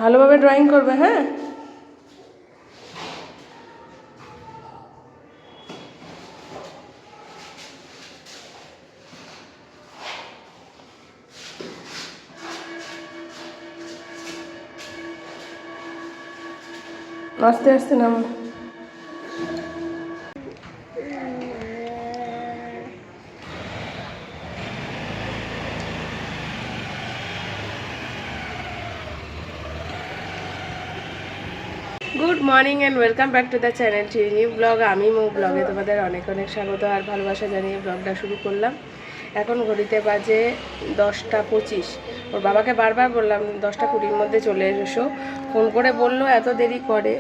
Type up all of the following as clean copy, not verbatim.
ভালোভাবে ড্রয়িং করবে, হ্যাঁ। আস্তে আস্তে নামো। Good morning and welcome back to the channel to new blog. আমি মৌ ব্লগে তোমাদের অনেক অনেক স্বাগত আর ভালোবাসা জানিয়ে ব্লগটা শুরু করলাম। এখন ঘড়িতে বাজে 10টা 25। ওর বাবাকে বারবার বললাম 10টা 20-র মধ্যে চলে এসো। ফোন করে বললো এত দেরি করে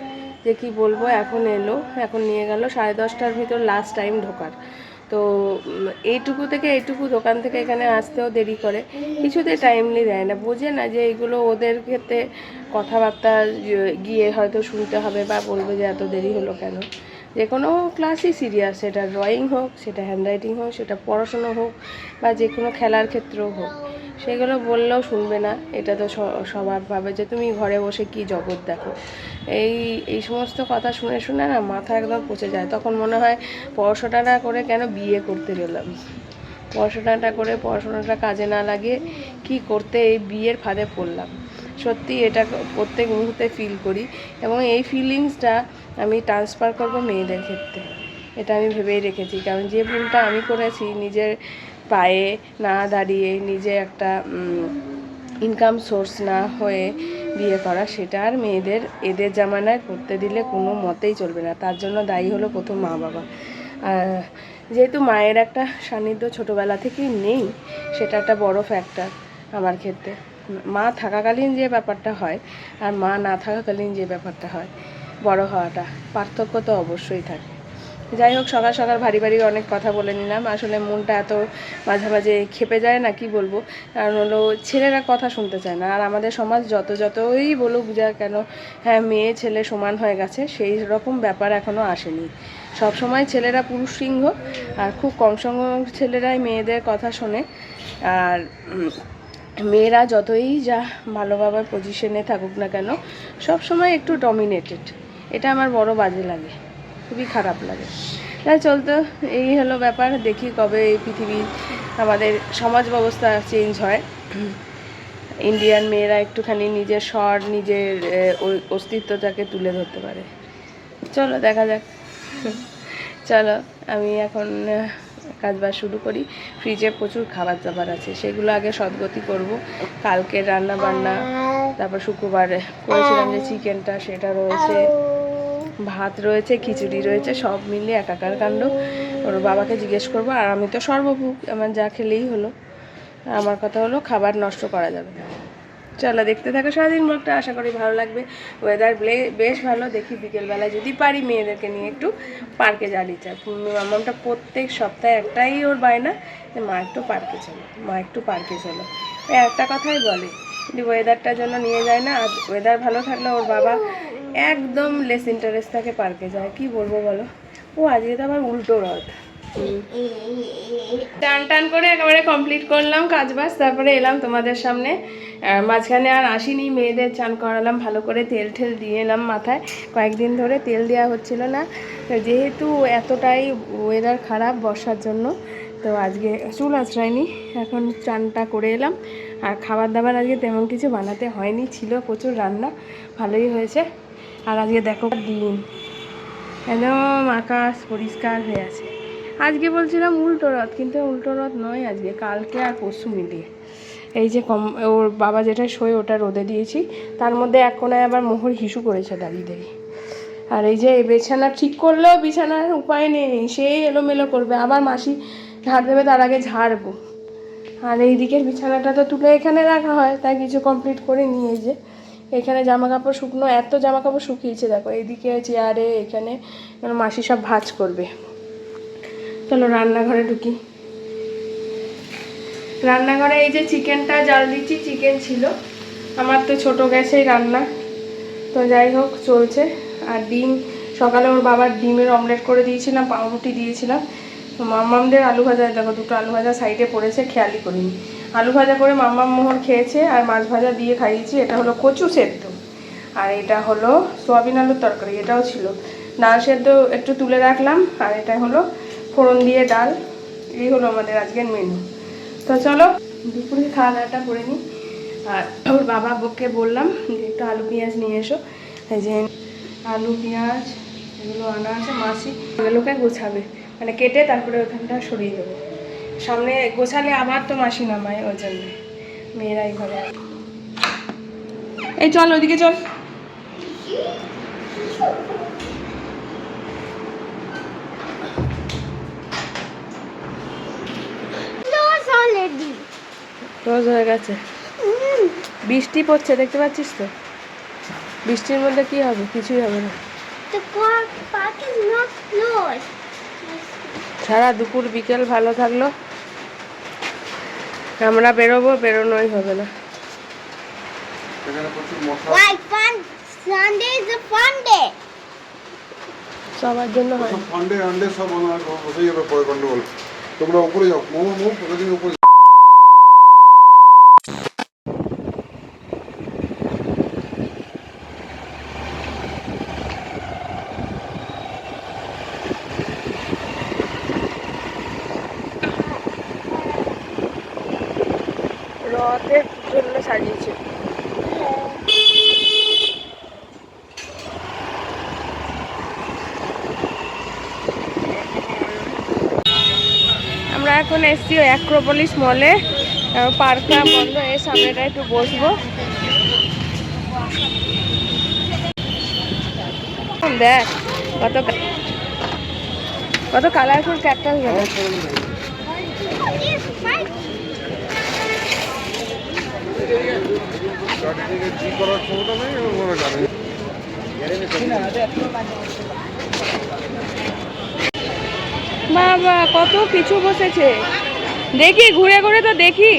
যে কি বলবো। এখন এলো, এখন নিয়ে গেল 10:30টার ভিতর লাস্ট টাইম ঢোকার। তো এইটুকু থেকে এইটুকু দোকান থেকে এখানে আসতেও দেরি করে, কিছুতে টাইমলি দেয় না, বোঝে না যে এইগুলো ওদের ক্ষেত্রে কথাবার্তা গিয়ে হয়তো শুনতে হবে বা বলবে যে এত দেরি হলো কেন। যে কোনো ক্লাসই সিরিয়াস, সেটা ড্রয়িং হোক, সেটা হ্যান্ডরাইটিং হোক, সেটা পড়াশুনো হোক বা যে কোনো খেলার ক্ষেত্রেও হোক, সেগুলো বললেও শুনবে না। এটা তো স্বভাব ভাবে যে তুমি ঘরে বসে কি জগৎ দেখো। এই এই সমস্ত কথা শুনে শুনে না মাথা একদম পচে যায়। তখন মনে হয় পড়াশোনাটা করে কেন বিয়ে করতে গেলাম, পড়াশোনাটা করে পড়াশোনাটা কাজে না লাগিয়ে কি করতে এই বিয়ের ফাঁদে পড়লাম। সত্যি এটা প্রত্যেক মুহূর্তে ফিল করি এবং এই ফিলিংসটা আমি ট্রান্সফার করব মেয়েদের ক্ষেত্রে। এটা আমি ভেবেই রেখেছি, কারণ যে ভুলটা আমি করেছি নিজের পায়ে না দাঁড়িয়ে, নিজে একটা ইনকাম সোর্স না হয়ে বিয়ে করা, সেটা আর মেয়েদের এদের জামানায় করতে দিলে কোনো মতেই চলবে না। তার জন্য দায়ী হলো প্রথম মা বাবা। যেহেতু মায়ের একটা সান্নিধ্য ছোটোবেলা থেকেই নেই, সেটা একটা বড় ফ্যাক্টর আমার ক্ষেত্রে। মা থাকাকালীন যে ব্যাপারটা হয় আর মা না থাকাকালীন যে ব্যাপারটা হয়, বড় হওয়াটা পার্থক্য তো অবশ্যই থাকে। যাই হোক, সকাল সকাল ভারী ভারী অনেক কথা বলে নিলাম। আসলে মনটা এত মাঝে মাঝে খেপে যায় না, কি বলবো। কারণ হলো ছেলেরা কথা শুনতে চায় না, আর আমাদের সমাজ যতই বলুক যা কেন, হ্যাঁ মেয়ে ছেলে সমান হয়ে গেছে, সেই রকম ব্যাপার এখনও আসেনি। সব সময় ছেলেরা পুরুষ সিংহ, আর খুব কম সংখ্যক ছেলেরাই মেয়েদের কথা শোনে। আর মেয়েরা যতই যা ভালোভাবে পজিশনে থাকুক না কেন, সব সময় একটু ডমিনেটেড। এটা আমার বড় বাজে লাগে, খুবই খারাপ লাগে। তাই চলতো, এই হলো ব্যাপার। দেখি কবে এই পৃথিবীর আমাদের সমাজ ব্যবস্থা চেঞ্জ হয়, ইন্ডিয়ান মেয়েরা একটুখানি নিজের স্বর, নিজের ওই অস্তিত্বটাকে তুলে ধরতে পারে। চলো দেখা যাক। চলো আমি এখন কাজবাজ শুরু করি। ফ্রিজে প্রচুর খাবার দাবার আছে, সেগুলো আগে সদ্গতি করব। কালকে রান্না বান্না, তারপর শুক্রবারে করেছিলাম যে চিকেনটা, সেটা রয়েছে, ভাত রয়েছে, খিচুড়ি রয়েছে, সব মিলিয়ে একাকার কাণ্ড। ওর বাবাকে জিজ্ঞেস করবো। আর আমি তো সর্বভুক, আমার যা খেলেই হলো। আমার কথা হলো খাবার নষ্ট করা যাবে না। চলো দেখতে থাকো সারাদিন ব্লগটা, আশা করি ভালো লাগবে। ওয়েদার বেশ ভালো। দেখি বিকেলবেলায় যদি পারি মেয়েদেরকে নিয়ে একটু পার্কে যাওয়ার ইচ্ছা। মামামটা প্রত্যেক সপ্তাহে একটাই ওর বায়না যে মা একটু পার্কে চলো, মা একটু পার্কে চলো। এই একটা কথাই বলে, কিন্তু ওয়েদারটার জন্য নিয়ে যায় না। আর ওয়েদার ভালো থাকলে ওর বাবা একদম লেস ইন্টারেস্ট থাকে, পার্কে যায়। কি বলবো বলো, ও আজকে তো আবার উল্টো রথ। টান টান করে একেবারে কমপ্লিট করলাম কাজবাজ, তারপরে এলাম তোমাদের সামনে। মাঝখানে আর আসিনি, মেয়েদের চান করালাম, ভালো করে তেল ঠেল দিয়ে এলাম মাথায়। কয়েকদিন ধরে তেল দেওয়া হচ্ছিল না, যেহেতু এতটাই ওয়েদার খারাপ বর্ষার জন্য, তো আজকে চুল আঁচড়াইনি। এখন চানটা করে এলাম। আর খাবার দাবার আজকে তেমন কিছু বানাতে হয়নি, ছিল প্রচুর রান্না, ভালোই হয়েছে। আর আজকে দেখো দিন একদম আকাশ পরিষ্কার হয়ে আছে। আজকে বলছিলাম উল্টো রথ, কিন্তু উল্টো রথ নয় আজকে, কালকে আর পরশু মিলিয়ে। এই যে ওর বাবা যেটা শোয় ওটা রোদে দিয়েছি, তার মধ্যে এক কোনায় আবার মোহর হিসু করেছে দাঁড়িয়ে দাঁড়িয়ে। আর এই যে বিছানা ঠিক করলেও বিছানার উপায় নেই, সেই এলোমেলো করবে। আবার মাসি ঝাড় দেবে, তার আগে ঝাড়বো। আর এই দিকের বিছানাটা তো তুলে এখানে রাখা হয়, তাই কিছু কমপ্লিট করে নিয়ে যে এখানে জামা কাপড় শুকনো, এত জামা কাপড় শুকিয়েছে দেখো। এইদিকে চেয়ারে, এখানে মাসি সব ভাঁজ করবে। চলো রান্নাঘরে ঢুকি। রান্নাঘরে এই যে চিকেনটা জাল দিচ্ছি, চিকেন ছিল আমার তো ছোটো গ্যাসেই রান্না, তো যাই হোক চলছে। আর ডিম সকালে ওর বাবার ডিমের অমলেট করে দিয়েছিলাম, পাউরুটি দিয়েছিলাম। মাম্মামদের আলু ভাজা, দেখো দুটো আলু ভাজা সাইডে পড়েছে, খেয়ালই করিনি। আলু ভাজা করে মাম্মাম মোহর খেয়েছে, আর মাছ ভাজা দিয়ে খাইয়েছি। এটা হলো কচু সেদ্ধ, আর এটা হলো সোয়াবিন আলুর তরকারি, এটাও ছিল। ডাল সেদ্ধ একটু তুলে রাখলাম, আর এটা হলো ফোড়ন দিয়ে ডাল। এই হলো আমাদের আজকের মেনু। তো চলো দুপুরে খাওয়া দাওয়াটা করে নিই। আর ওর বাবা বউকে বললাম যে একটু আলু পেঁয়াজ নিয়ে এসো। এই যে আলু পেঁয়াজ এগুলো আনা আছে, মাছি এগুলোকে গোছাবে, মানে কেটে তারপরে ওখানটা সরিয়ে দেবো। সামনে গোছালে আবার তো মাসি নামায়, ওই জন্য মেয়েরাই ঘরে আছে। এই চল ওইদিকে চল। রোজ হয়ে গেছে, বৃষ্টি পড়ছে দেখতে পাচ্ছিস তো। বৃষ্টির মধ্যে কি হবে, কিছুই হবে না। সারা দুপুর বিকেল ভালো থাকলো, আমরা বেরোবো, বেরোনোই হবে না। সবার জন্য হয় ফান্ডে আন্ডে সব বসে যাবে পরে গন্ডগোল। তোমরা উপরে যাও, মোমো প্রতিদিন উপরে। রথের জন্য সাজিয়েছে। আমরা এখন এসছি অ্যাক্রোপলিস মলে, পার্কটা বন্ধ, এর সামনেটা একটু বসবো। দেখ কত কত কালারফুল ক্যাকটাস দেখাচ্ছে। বাবা কত কিছু বসেছে, দেখি ঘুরে ঘুরে তো দেখি।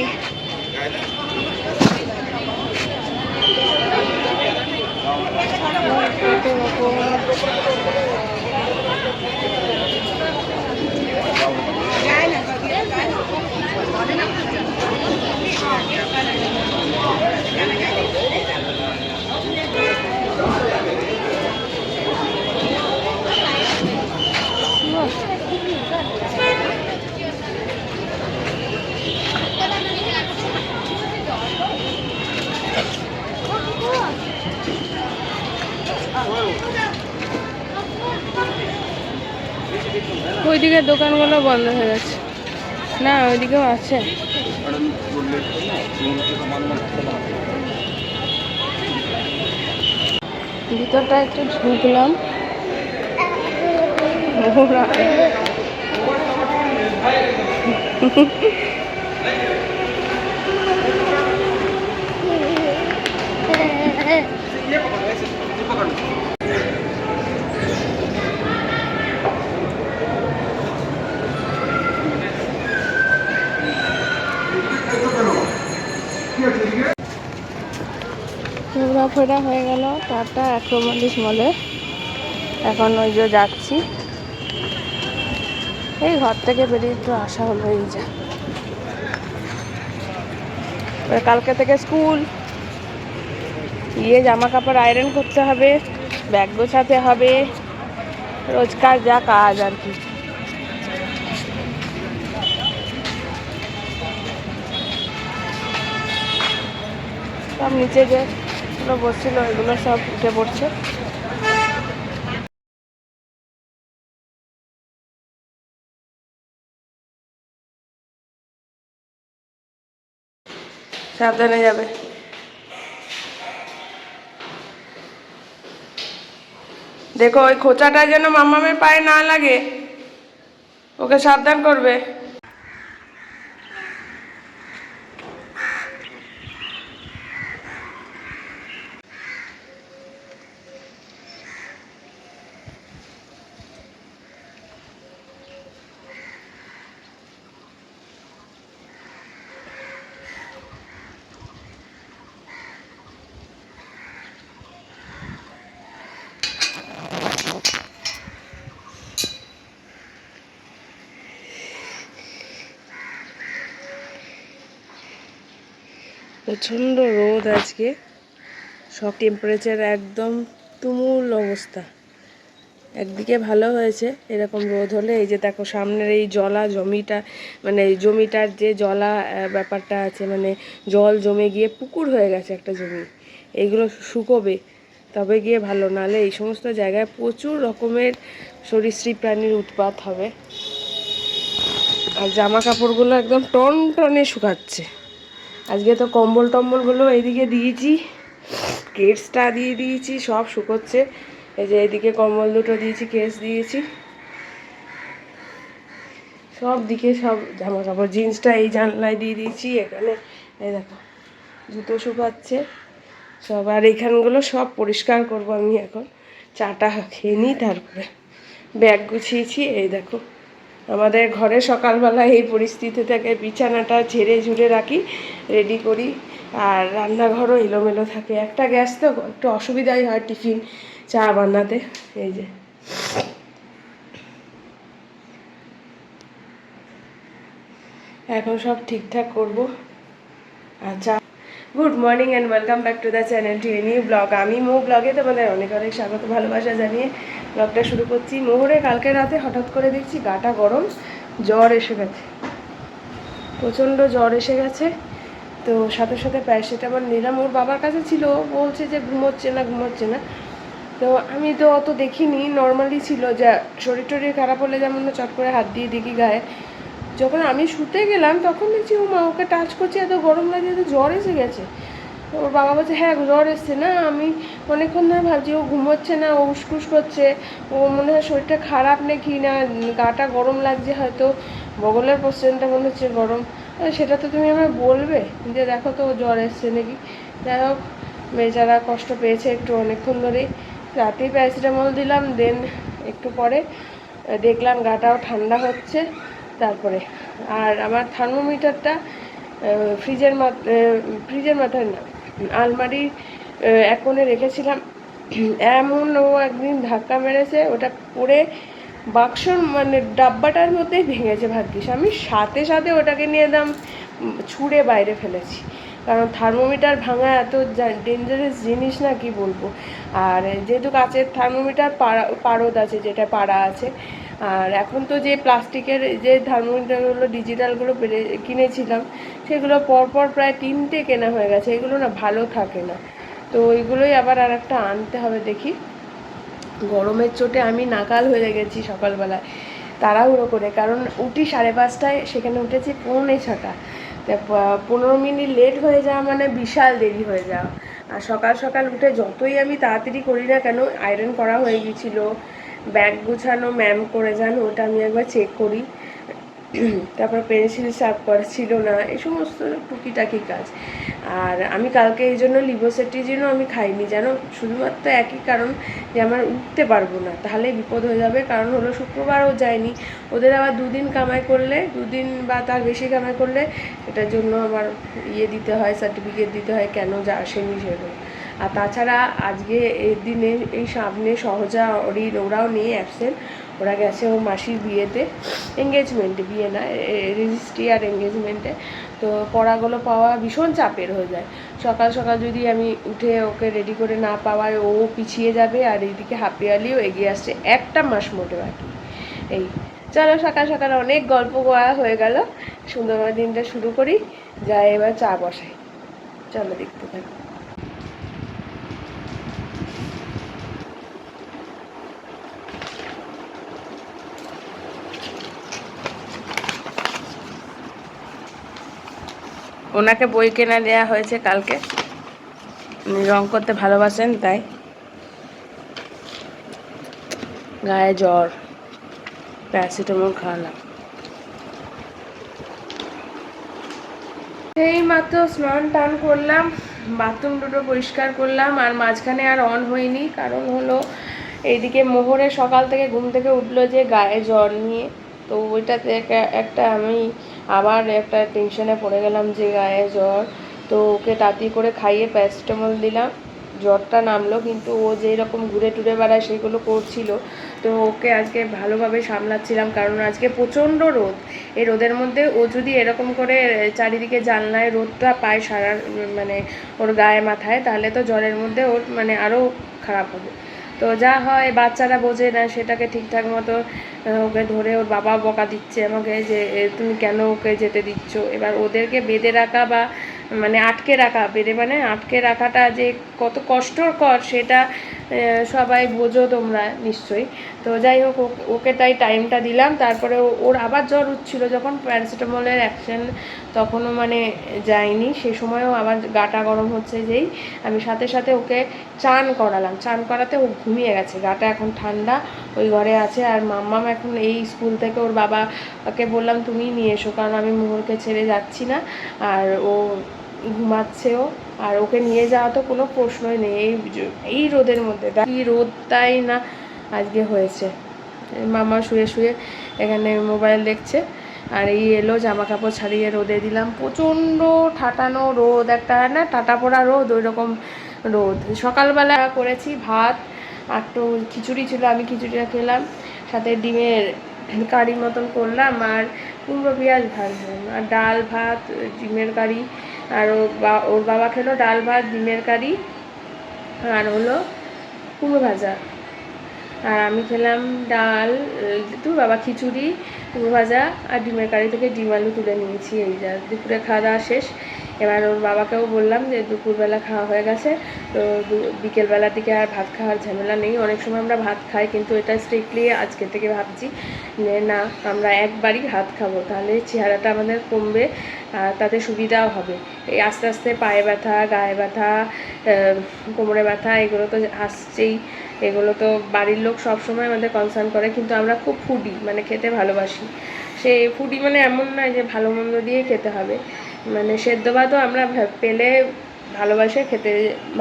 ওইদিকে দোকানগুলো বন্ধ হয়ে গেছে, না ওইদিকেও আছে। ভিতরটা একটু ঢুকলাম। ঘোরাফেরা হয়ে গেল, টাটা অ্যাক্রোপলিস মলে। এখন ওই যে যাচ্ছি, এই ঘর থেকে বেরিয়ে একটু আসা হলো। এই যা কালকে থেকে স্কুল, গিয়ে জামা কাপড় আয়রন করতে হবে, ব্যাগ গোছাতে হবে, রোজকার যা কাজ আর কি। সব নিচে যেগুলো বসছিল এগুলো সব উঠে পড়ছে। সাবধানে যাবে। দেখো ওই খোঁচাটা যেন মাম্মামের পায়ে না লাগে, ওকে সাবধান করবে। প্রচণ্ড রোদ আজকে, টেম্পারেচার একদম তুমুল অবস্থা। একদিকে ভালো হয়েছে এরকম রোদ হলে, এই যে দেখো সামনের এই জমিটা, মানে জমিটার যে ব্যাপারটা আছে, মানে জল জমে গিয়ে পুকুর হয়ে গেছে একটা জমি, এইগুলো শুকোবে তবে গিয়ে ভালো, নালে এই সমস্ত জায়গায় প্রচুর রকমের সরীসৃপ প্রাণীর উৎপাত হবে। আর জামা কাপড়গুলো একদম টনে শুকাচ্ছে। আজকে তো কম্বলগুলো এইদিকে দিয়েছি, কেসটা দিয়ে দিয়েছি, সব শুকোচ্ছে। এই যে এইদিকে কম্বল দুটো দিয়েছি, কেস দিয়েছি, সব দিকে সব জামা কাপড়। জিন্সটা এই জানলায় দিয়ে দিয়েছি, এখানে এই দেখো জুতো শুকাচ্ছে সব। আর এইখানগুলো সব পরিষ্কার করব আমি এখন। চাটা খেয়ে নিই, তারপরে ব্যাগ গুছিয়েছি। এই দেখো আমাদের ঘরে সকালবেলা এই পরিস্থিতি থেকে বিছানাটা ঝেড়ে ঝুড়ে রাখি, রেডি করি। আর রান্নাঘরও এলোমেলো থাকে, একটা গ্যাস তো একটু অসুবিধাই হয় টিফিন চা বানাতে। এই যে এখন সব ঠিকঠাক করব। আচ্ছা, good morning and welcome back to the channel to a new blog. আমি ব্লগে তোমাদের অনেক অনেক স্বাগত ভালোবাসা জানিয়ে ব্লগটা শুরু করছি। মোহরে কালকে রাতে হঠাৎ করে দেখছি গাটা গরম, জ্বর এসে গেছে, প্রচণ্ড জ্বর এসে গেছে। তো সাথে সাথে প্যারাসিটামল নিলাম। ওর বাবার কাছে ছিল, বলছে যে ঘুমোচ্ছে না। তো আমি তো অত দেখিনি, নর্মালি ছিল, যা শরীর টরীর খারাপ হলে যেমন চট করে হাত দিয়ে দেখি গায়ে। যখন আমি শুতে গেলাম তখন দেখছি ও মা ওকে টাচ করছে, এত গরম লাগছে, এত জ্বর এসে গেছে। ওর বাবা বলছে হ্যাঁ জ্বর এসছে। না, আমি অনেকক্ষণ ধরে ভাবছি ও ঘুমোচ্ছে না, ও উসকুস করছে, ও মনে হয় শরীরটা খারাপ নাকি না, গাটা গরম লাগছে, হয়তো বগলের পোর্শনটা মনে হচ্ছে গরম। সেটা তো তুমি আমায় বলবে যে দেখো তো জ্বর এসছে নাকি। যাই হোক, বেচারা কষ্ট পেয়েছে একটু অনেকক্ষণ ধরেই। রাতেই প্যারাসিটামল দিলাম, দেন একটু পরে দেখলাম গাটাও ঠান্ডা হচ্ছে। তারপরে আর আমার থার্মোমিটারটা ফ্রিজের মাথায় না, আলমারির এক কোণে রেখেছিলাম। এমন ও একদিন ধাক্কা মেরেছে, ওটা পড়ে বাক্সর মানে ডাব্বাটার মধ্যেই ভেঙেছে ভাগ্যিস। আমি সাথে সাথে ওটাকে নিয়ে একদম ছুঁড়ে বাইরে ফেলেছি, কারণ থার্মোমিটার ভাঙা এত ডেঞ্জারাস জিনিস না, কি বলবো। আর যেহেতু কাচের থার্মোমিটার পারদ আছে, যেটা পাড়া আছে। আর এখন তো যে প্লাস্টিকের যে থার্মোমিটারগুলো ডিজিটালগুলো কিনেছিলাম, সেগুলো পরপর প্রায় 3টে কেনা হয়ে গেছে। এগুলো না ভালো থাকে না, তো ওইগুলোই আবার আর একটা আনতে হবে দেখি। গরমের চোটে আমি নাকাল হয়ে গেছি সকালবেলায় তাড়াহুড়ো করে, কারণ উঠি 5:30টায়, সেখানে উঠেছি 5:45। তা 15 মিনিট লেট হয়ে যাওয়া মানে বিশাল দেরি হয়ে যাওয়া। আর সকাল সকাল উঠে যতই আমি তাড়াতাড়ি করি না কেন, আয়রন করা হয়ে গিয়েছিলো, ব্যাগ গুছানো ম্যাম করে যান, ওটা আমি একবার চেক করি। তারপর পেন্সিল শার্প করা ছিল না, এই সমস্ত টুকিটাকি কাজ। আর আমি কালকে এই জন্য লিভোসেট্রিজিনও আমি খাইনি, জানো, শুধুমাত্র একই কারণ যে আমার উঠতে পারবো না, তাহলে বিপদ হয়ে যাবে। কারণ হলো শুক্রবারও যায়নি, ওদের আবার 2 দিন কামাই করলে, 2 দিন বা তার বেশি কামাই করলে এটার জন্য আমার দিতে হয়, সার্টিফিকেট দিতে হয় কেন যা আসেনি সেগুলো। আর তাছাড়া আজকে এই দিনে এই সামনে সহজা ওরাও নিয়ে অ্যাবসেন্ট, ওরা গেছে ও মাসির বিয়েতে, এঙ্গেজমেন্টে, বিয়ে না, রেজিস্ট্রি আর এঙ্গেজমেন্টে। তো পড়াগুলো পাওয়া ভীষণ চাপের হয়ে যায়। সকাল সকাল যদি আমি উঠে ওকে রেডি করে না পাওয়ায়, ও পিছিয়ে যাবে, আর এইদিকে হাফিয়ালিও এগিয়ে আসছে, একটা মাস মোটে বাকি। এই চলো, সকাল সকাল অনেক গল্প করা হয়ে গেল, সুন্দরভাবে দিনটা শুরু করি। যাই এবার চা বসাই, চলো দেখতে থাকি। ওনাকে বই কেনা দেওয়া হয়েছে কালকে, উনি রং করতে ভালোবাসেন, তাই গায়ে জ্বর, প্যারাসিটামল খাওয়ালাম। এই মাত্র স্নান টান করলাম, বাথরুম দুটো পরিষ্কার করলাম, আর মাঝখানে আর অন হয়নি, কারণ হলো এইদিকে মোহরে সকাল থেকে ঘুম থেকে উঠলো যে গায়ে জ্বর নিয়ে। তো ওইটাতে একটা আমি আবার একটা টেনশনে পড়ে গেলাম যে গায়ে জ্বর। তো ওকে তাড়াতাড়ি করে খাইয়ে প্যারাসিটামল দিলাম, জ্বরটা নামলো, কিন্তু ও যেই রকম ঘুরে টুরে বেড়ায় সেগুলো করছিল। তো ওকে আজকে ভালোভাবে সামলাচ্ছিলাম, কারণ আজকে প্রচণ্ড রোদ। এই রোদের মধ্যে ও যদি এরকম করে চারিদিকে জানলায় রোদটা পায় সারা মানে ওর গায়ে মাথায়, তাহলে তো জ্বরের মধ্যে ওর মানে আরও খারাপ হবে। তো যা হয়, বাচ্চারা বোঝে না সেটাকে ঠিকঠাক মতো ওকে ধরে ওর বাবা বকা দিচ্ছে আমাকে যে তুমি কেন ওকে যেতে দিচ্ছ। এবার ওদেরকে বেঁধে রাখা বা মানে আটকে রাখা, বেঁধে মানে আটকে রাখাটা যে কত কষ্টকর সেটা সবাই বোঝো তোমরা নিশ্চয়ই। তো যাই হোক, ওকে তাই টাইমটা দিলাম। তারপরে ওর আবার জ্বর উঠছিল যখন প্যারাসিটামলের অ্যাকশন, তখনও মানে যায়নি। সে সময়ও আবার গাটা গরম হচ্ছে যেই, আমি সাথে সাথে ওকে চান করালাম। চান করাতে ও ঘুমিয়ে গেছে, গাটা এখন ঠান্ডা, ওই ঘরে আছে। আর মাম্মাম এখন এই স্কুল থেকে ওর বাবাকে বললাম তুমি নিয়ে এসো, কারণ আমি মোহরকে ছেড়ে যাচ্ছি না। আর ও ঘুমাচ্ছেও, আর ওকে নিয়ে যাওয়া তো কোনো প্রশ্নই নেই এই রোদের মধ্যে। কি রোদ তাই না আজকে হয়েছে। মামা শুয়ে শুয়ে এখানে মোবাইল দেখছে, আর এই এলো জামা কাপড় ছাড়িয়ে রোদে দিলাম। প্রচণ্ড ঠাটানো রোদ, একটা না টাটা পড়া রোদ, ওই রকম রোদ। সকালবেলা করেছি ভাত, আর একটু খিচুড়ি ছিল, আমি খিচুড়িটা খেলাম, সাথে ডিমের কারি মতন করলাম, আর কুমড়ো পেঁয়াজ ভাজলাম, আর ডাল ভাত ডিমের কারি। আর ওর বাবা খেলো ডাল ভাত ডিমের কারি আর হলো কুমড়ো ভাজা। আর আমি খেলাম ডাল, বাবা খিচুড়ি, কুমড়ো ভাজা আর ডিমের কারি থেকে ডিম আলু তুলে নিয়েছি। এই যা দুপুরে খাওয়া দাওয়া শেষ। এবার ওর বাবাকেও বললাম যে দুপুরবেলা খাওয়া হয়ে গেছে, তো বিকেলবেলার দিকে আর ভাত খাওয়ার ঝামেলা নেই। অনেক সময় আমরা ভাত খাই, কিন্তু এটা স্ট্রিক্টলি আজকে থেকে ভাবছি যে না, আমরা একবারই ভাত খাবো, তাহলে চেহারাটা আমাদের কমবে, তাতে সুবিধাও হবে। এই আস্তে আস্তে পায়ে ব্যথা, গায়ে ব্যথা, কোমরে ব্যথা, এগুলো তো আসছেই। এগুলো তো বাড়ির লোক সবসময় আমাদের কনসার্ন করে, কিন্তু আমরা খুব ফুডি, মানে খেতে ভালোবাসি। সে ফুডি মানে এমন নয় যে ভালো মন্দ দিয়ে খেতে হবে, মানে সেদ্ধ ভাতও আমরা পেলে ভালোবাসে খেতে,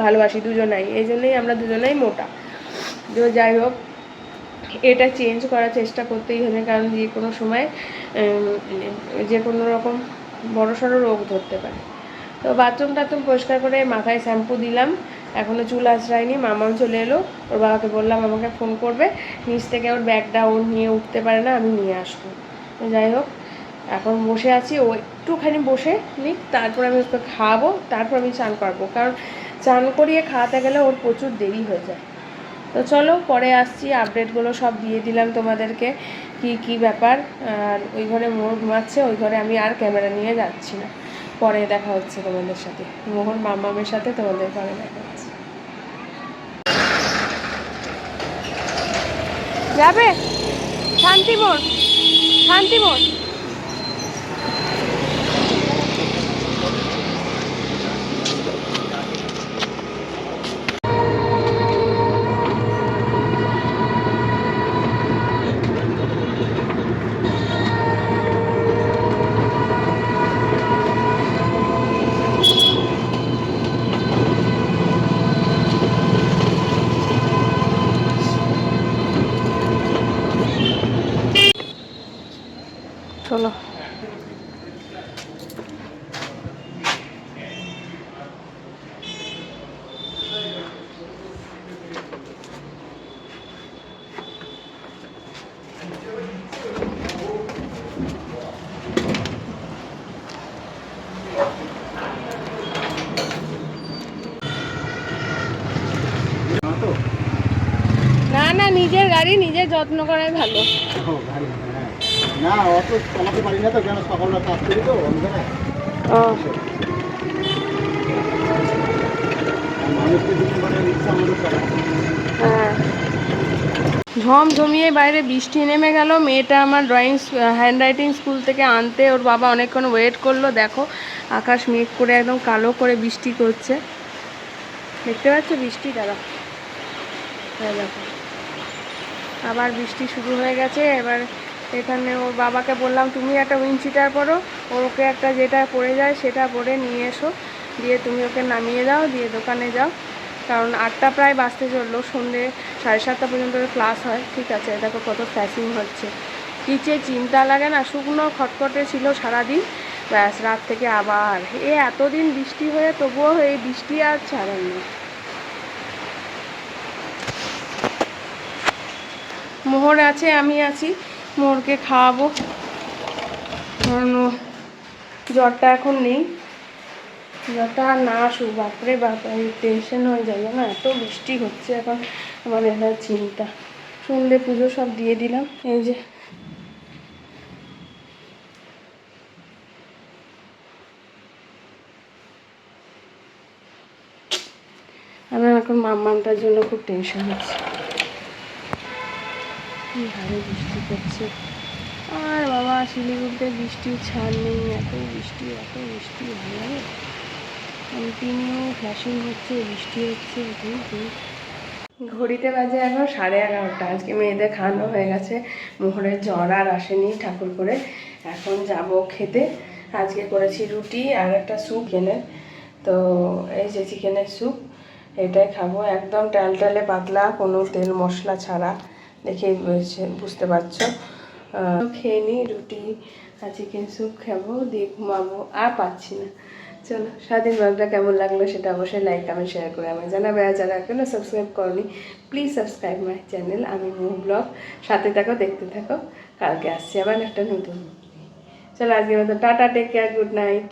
ভালোবাসি দুজনাই, এই জন্যই আমরা দুজনাই মোটা। তো যাই হোক, এটা চেঞ্জ করার চেষ্টা করতেই হবে, কারণ যে কোনো সময় যে কোনো রকম বড়সড় রোগ ধরতে পারে। তো বাথরুম টাথরুম পরিষ্কার করে মাথায় শ্যাম্পু দিলাম, এখনও চুল আঁচড়ায়নি। মামাও চলে এলো, ওর বাবাকে বললাম আমাকে ফোন করবে, নিচ থেকে ওর ব্যাগটা ও নিয়ে উঠতে পারে না, আমি নিয়ে আসবো। যাই হোক, এখন বসে আছি, ও একটুখানি বসে নিক, তারপর আমি ওকে খাওয়াবো, তারপর আমি চান করবো, কারণ চান করিয়ে খাওয়াতে গেলে ওর প্রচুর দেরি হয়ে যায়। তো চলো পরে আসছি, আপডেটগুলো সব দিয়ে দিলাম তোমাদেরকে কি ব্যাপার। আর ওই ঘরে মোহর ঘুমাচ্ছে, ওই ঘরে আমি আর ক্যামেরা নিয়ে যাচ্ছি না। পরে দেখা হচ্ছে তোমাদের সাথে, মোহর মামামের সাথে তোমাদের পরে দেখা হচ্ছে। যাবে শান্তিমোড়, শান্তিমোড়। চলো না না, নিজের গাড়ি নিজের যত্ন করাই ভালো। না অত চালাতে পারি না তো, কেন সকালবেলা কাজ করি তো অন্ধকারে। হ্যাঁ, ঝমঝমিয়ে বাইরে বৃষ্টি নেমে গেল। মেয়েটা আমার ড্রয়িং হ্যান্ডরাইটিং স্কুল থেকে আনতে ওর বাবা অনেকক্ষণ ওয়েট করলো। দেখো আকাশ মেঘ করে একদম কালো করে বৃষ্টি করছে, দেখতে পাচ্ছ বৃষ্টি? দাঁড়া, হ্যাঁ দেখো আবার বৃষ্টি শুরু হয়ে গেছে। এবার এখানে ওর বাবাকে বললাম তুমি একটা উইন্ডশিটার পরো, ওকে একটা যেটা পরে যায় সেটা পরে নিয়ে এসো, দিয়ে তুমি ওকে নামিয়ে দাও, দিয়ে দোকানে যাও, কারণ 8টা প্রায় বাজতে চললো, সন্ধ্যে 7:30 পর্যন্ত ক্লাস হয়। ঠিক আছে, দেখো কত ফ্যাসিং হচ্ছে, কী যে চিন্তা লাগে না। শুকনো খটখটে ছিল সারাদিন, ব্যাস রাত থেকে আবার এতদিন বৃষ্টি হয়ে তবুও এই বৃষ্টি আর ছাড়েনি। মোহর আছে, আমি আছি, মোহরকে খাওয়াবো, কারণ জ্বরটা এখন নেই, জ্বরটা আর না আসুক, বাপরে বাপ টেনশন হয়ে যায় না, এত বৃষ্টি হচ্ছে এখন, আমার এটা চিন্তা। শুনলে পুজো সব দিয়ে দিলাম, এই যে আমার এখন মাম্মামটার জন্য খুব টেনশন হচ্ছে, ভারী বৃষ্টি পড়ছে। আর বাবা শিলিগুড়িতে বৃষ্টির ছাড় নেই, এত বৃষ্টি এত বৃষ্টি, ভালো লাগে, কন্টিনিউ ফ্ল্যাশিং হচ্ছে, বৃষ্টি হচ্ছে। ঘড়িতে বাজে এখন 11:30, আজকে মেয়েদের খাওয়ানো হয়ে গেছে, মোহরের জ্বর আর আসেনি ঠাকুর করে, এখন যাব খেতে। আজকে করেছি রুটি আর একটা স্যুপ চিকেনের, তো এই যে চিকেনের স্যুপ, এটাই খাবো, একদম টালটালে পাতলা, কোনো তেল মশলা ছাড়া, দেখেই বুঝতে পারছো। খেয়ে নিই রুটি আর চিকেন স্যুপ খাবো, দিয়ে ঘুমাবো, আর পাচ্ছি না। চলো, স্বাধীন ব্লগটা কেমন লাগলো সেটা অবশ্যই লাইক কমেন্ট শেয়ার করে আমি জানাবে, আর যারা এখনো সাবস্ক্রাইব করনি প্লিজ সাবস্ক্রাইব মাই চ্যানেল আমি মৌ ব্লগ, সাথে থাকো, দেখতে থাকো, কালকে আসছি আবার একটা নতুন। চলো আজকের মতো tata, take care, good night.